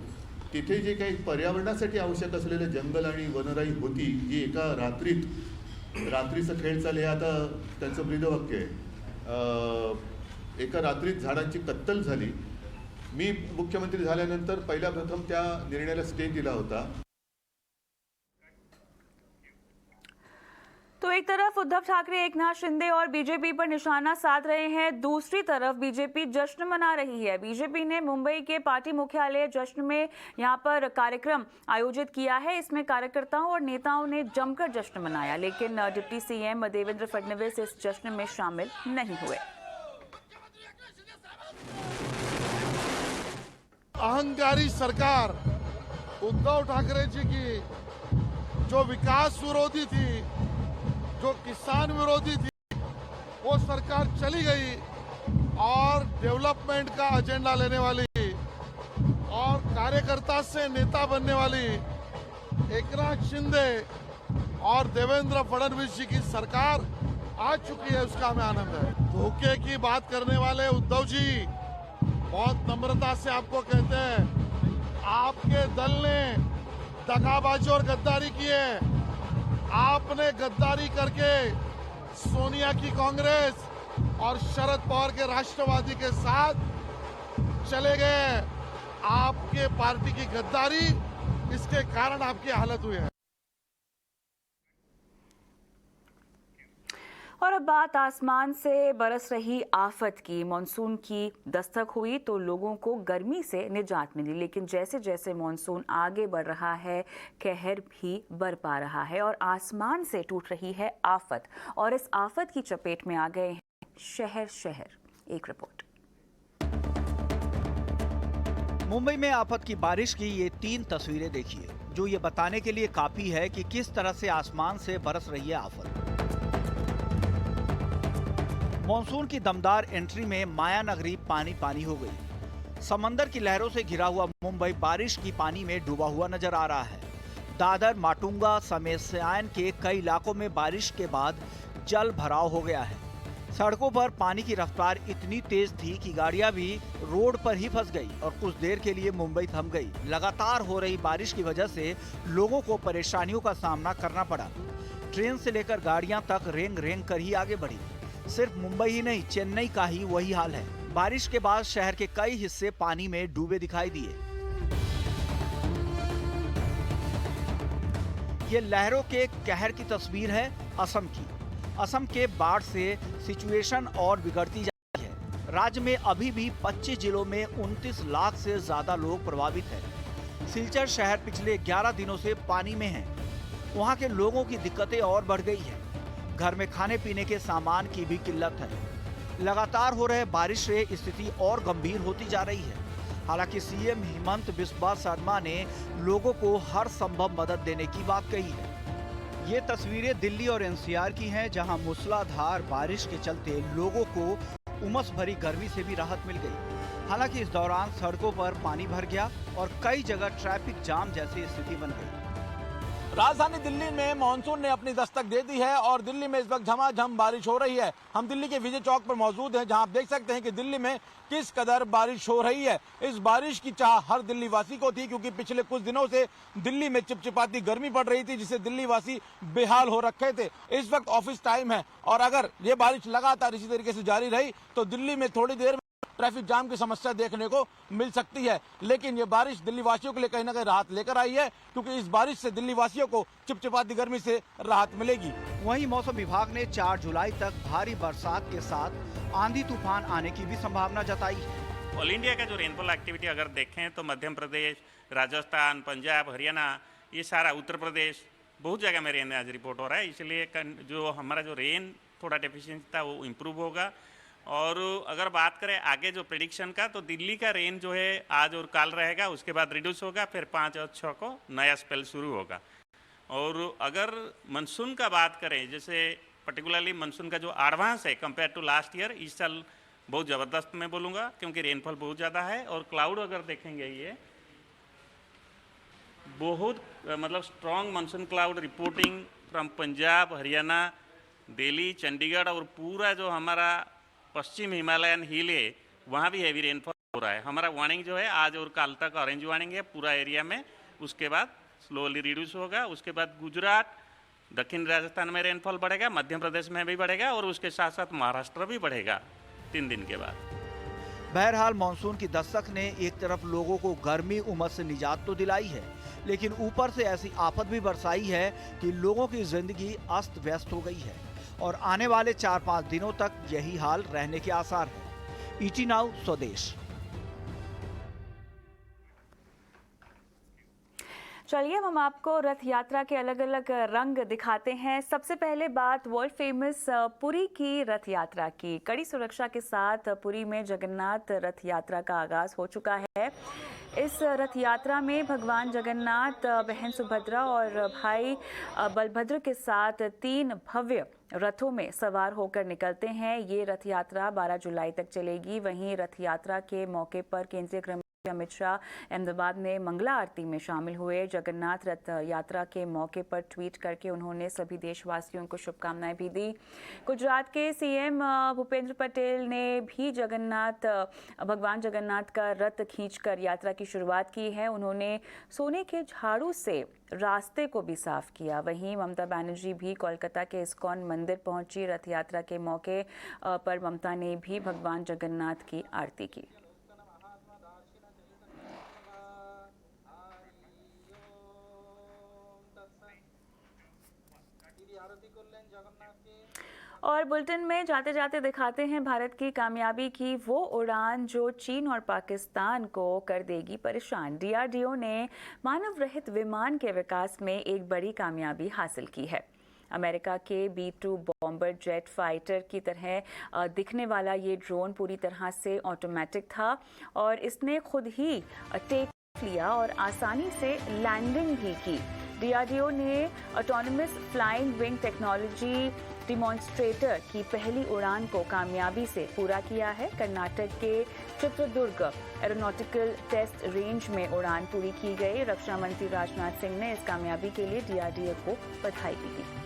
तिथे जे काही पर्यावरणासाठी आवश्यक असलेले जंगल आणि वनराई होती, जी एका रात्रीचा खेळ चालले, आता त्यांचं ब्रीदवाक्य आहे, एका रात्रीत झाडांची कत्तल झाली। मी मुख्यमंत्री झाल्यानंतर पहिल्या प्रथम त्या निर्णयाला स्टे दिला होता। तो एक तरफ उद्धव ठाकरे एकनाथ शिंदे और बीजेपी पर निशाना साध रहे हैं, दूसरी तरफ बीजेपी जश्न मना रही है। बीजेपी ने मुंबई के पार्टी मुख्यालय जश्न में यहां पर कार्यक्रम आयोजित किया है। इसमें कार्यकर्ताओं और नेताओं ने जमकर जश्न मनाया, लेकिन डिप्टी सीएम देवेंद्र फडणवीस इस जश्न में शामिल नहीं हुए। अहंकारी सरकार उद्धव ठाकरे जी की जो विकास विरोधी थी, जो किसान विरोधी थी, वो सरकार चली गई और डेवलपमेंट का एजेंडा लेने वाली और कार्यकर्ता से नेता बनने वाली एकनाथ शिंदे और देवेंद्र फडणवीस जी की सरकार आ चुकी है, उसका हमें आनंद है। धोखे की बात करने वाले उद्धव जी बहुत नम्रता से आपको कहते हैं, आपके दल ने दगाबाजी और गद्दारी की है। आपने गद्दारी करके सोनिया की कांग्रेस और शरद पवार के राष्ट्रवादी के साथ चले गए। आपके पार्टी की गद्दारी, इसके कारण आपकी हालत हुई है। और अब बात आसमान से बरस रही आफत की। मॉनसून की दस्तक हुई तो लोगों को गर्मी से निजात मिली, लेकिन जैसे जैसे मॉनसून आगे बढ़ रहा है, कहर भी बरपा रहा है और आसमान से टूट रही है आफत। और इस आफत की चपेट में आ गए हैं शहर शहर। एक रिपोर्ट। मुंबई में आफत की बारिश की ये 3 तस्वीरें देखिए, जो ये बताने के लिए काफी है कि किस तरह से आसमान से बरस रही है आफत। मॉनसून की दमदार एंट्री में माया नगरी पानी पानी हो गई। समंदर की लहरों से घिरा हुआ मुंबई बारिश की पानी में डूबा हुआ नजर आ रहा है। दादर, माटुंगा समेत सयान के कई इलाकों में बारिश के बाद जल भराव हो गया है। सड़कों पर पानी की रफ्तार इतनी तेज थी कि गाड़ियां भी रोड पर ही फंस गई और कुछ देर के लिए मुंबई थम गई। लगातार हो रही बारिश की वजह से लोगों को परेशानियों का सामना करना पड़ा। ट्रेन से लेकर गाड़ियां तक रेंग रेंग कर ही आगे बढ़ी। सिर्फ मुंबई ही नहीं, चेन्नई का ही वही हाल है। बारिश के बाद शहर के कई हिस्से पानी में डूबे दिखाई दिए। ये लहरों के कहर की तस्वीर है असम की। असम के बाढ़ से सिचुएशन और बिगड़ती जा रही है। राज्य में अभी भी 25 जिलों में 29 लाख से ज्यादा लोग प्रभावित हैं। सिलचर शहर पिछले 11 दिनों से पानी में है। वहां के लोगों की दिक्कतें और बढ़ गई है। घर में खाने पीने के सामान की भी किल्लत है। लगातार हो रहे बारिश से स्थिति और गंभीर होती जा रही है। हालांकि सीएम हिमंत बिस्वा शर्मा ने लोगों को हर संभव मदद देने की बात कही है। ये तस्वीरें दिल्ली और एनसीआर की हैं, जहां मूसलाधार बारिश के चलते लोगों को उमस भरी गर्मी से भी राहत मिल गई। हालांकि इस दौरान सड़कों पर पानी भर गया और कई जगह ट्रैफिक जाम जैसी स्थिति बन गई। राजधानी दिल्ली में मानसून ने अपनी दस्तक दे दी है और दिल्ली में इस वक्त झमाझम बारिश हो रही है। हम दिल्ली के विजय चौक पर मौजूद हैं, जहां आप देख सकते हैं कि दिल्ली में किस कदर बारिश हो रही है। इस बारिश की चाह हर दिल्ली वासी को थी, क्योंकि पिछले कुछ दिनों से दिल्ली में चिपचिपाती गर्मी पड़ रही थी, जिससे दिल्ली वासी बेहाल हो रखे थे। इस वक्त ऑफिस टाइम है और अगर ये बारिश लगातार इसी तरीके से जारी रही तो दिल्ली में थोड़ी देर ट्रैफिक जाम की समस्या देखने को मिल सकती है। लेकिन ये बारिश दिल्ली वासियों के लिए कहीं ना कहीं राहत लेकर आई है, क्योंकि इस बारिश से दिल्ली वासियों को चिपचिपाती गर्मी से राहत मिलेगी। वहीं मौसम विभाग ने 4 जुलाई तक भारी बरसात के साथ आंधी तूफान आने की भी संभावना जताई है। ऑल इंडिया का जो रेनफॉल एक्टिविटी अगर देखें तो मध्य प्रदेश, राजस्थान, पंजाब, हरियाणा, ये सारा उत्तर प्रदेश, बहुत जगह में रेन आज रिपोर्ट हो रहा है। इसलिए जो हमारा जो रेन थोड़ा डेफिशिएंसी था वो इम्प्रूव होगा। और अगर बात करें आगे जो प्रेडिक्शन का, तो दिल्ली का रेन जो है आज और कल रहेगा, उसके बाद रिड्यूस होगा, फिर 5 और 6 को नया स्पेल शुरू होगा। और अगर मानसून का बात करें, जैसे पर्टिकुलरली मानसून का जो एडवांस है कंपेयर टू लास्ट ईयर, इस साल बहुत ज़बरदस्त मैं बोलूँगा, क्योंकि रेनफॉल बहुत ज़्यादा है। और क्लाउड अगर देखेंगे, ये बहुत मतलब strong monsoon cloud reporting from Punjab, Haryana, Delhi, Chandigarh और पूरा जो हमारा पश्चिम हिमालयन हिल है, वहाँ भी हैवी रेनफॉल हो रहा है। हमारा वार्निंग जो है आज और कल तक ऑरेंज वार्निंग है पूरा एरिया में, उसके बाद स्लोली रिड्यूस होगा। उसके बाद गुजरात, दक्षिण राजस्थान में रेनफॉल बढ़ेगा, मध्य प्रदेश में भी बढ़ेगा और उसके साथ साथ महाराष्ट्र भी बढ़ेगा 3 दिन के बाद। बहरहाल मानसून की दस्तक ने एक तरफ लोगों को गर्मी उमस से निजात तो दिलाई है, लेकिन ऊपर से ऐसी आफत भी बरसाई है कि लोगों की जिंदगी अस्त व्यस्त हो गई है और आने वाले 4-5 दिनों तक यही हाल रहने के आसार है। ईटी नाउ स्वदेश। चलिए हम आपको रथ यात्रा के अलग अलग रंग दिखाते हैं। सबसे पहले बात वर्ल्ड फेमस पुरी की रथ यात्रा की। कड़ी सुरक्षा के साथ पुरी में जगन्नाथ रथ यात्रा का आगाज हो चुका है। इस रथ यात्रा में भगवान जगन्नाथ, बहन सुभद्रा और भाई बलभद्र के साथ 3 भव्य रथों में सवार होकर निकलते हैं। ये रथ यात्रा 12 जुलाई तक चलेगी। वहीं रथ यात्रा के मौके पर केंद्रीय गृह अमित शाह अहमदाबाद में मंगला आरती में शामिल हुए। जगन्नाथ रथ यात्रा के मौके पर ट्वीट करके उन्होंने सभी देशवासियों को शुभकामनाएं भी दी। गुजरात के सीएम भूपेंद्र पटेल ने भी भगवान जगन्नाथ का रथ खींचकर यात्रा की शुरुआत की है। उन्होंने सोने के झाड़ू से रास्ते को भी साफ किया। वहीं ममता बनर्जी भी कोलकाता के इस्कॉन मंदिर पहुंची। रथ यात्रा के मौके पर ममता ने भी भगवान जगन्नाथ की आरती की। और बुलेटिन में जाते जाते दिखाते हैं भारत की कामयाबी की वो उड़ान जो चीन और पाकिस्तान को कर देगी परेशान। डीआरडीओ ने मानव रहित विमान के विकास में एक बड़ी कामयाबी हासिल की है। अमेरिका के B-2 बॉम्बर जेट फाइटर की तरह दिखने वाला ये ड्रोन पूरी तरह से ऑटोमेटिक था और इसने खुद ही टेक ऑफ लिया और आसानी से लैंडिंग भी की। डीआरडीओ ने autonomous flying wing technology demonstrator की पहली उड़ान को कामयाबी से पूरा किया है। कर्नाटक के चित्रदुर्ग एरोनॉटिकल टेस्ट रेंज में उड़ान पूरी की गई। रक्षा मंत्री राजनाथ सिंह ने इस कामयाबी के लिए डीआरडीओ को बधाई भी दी।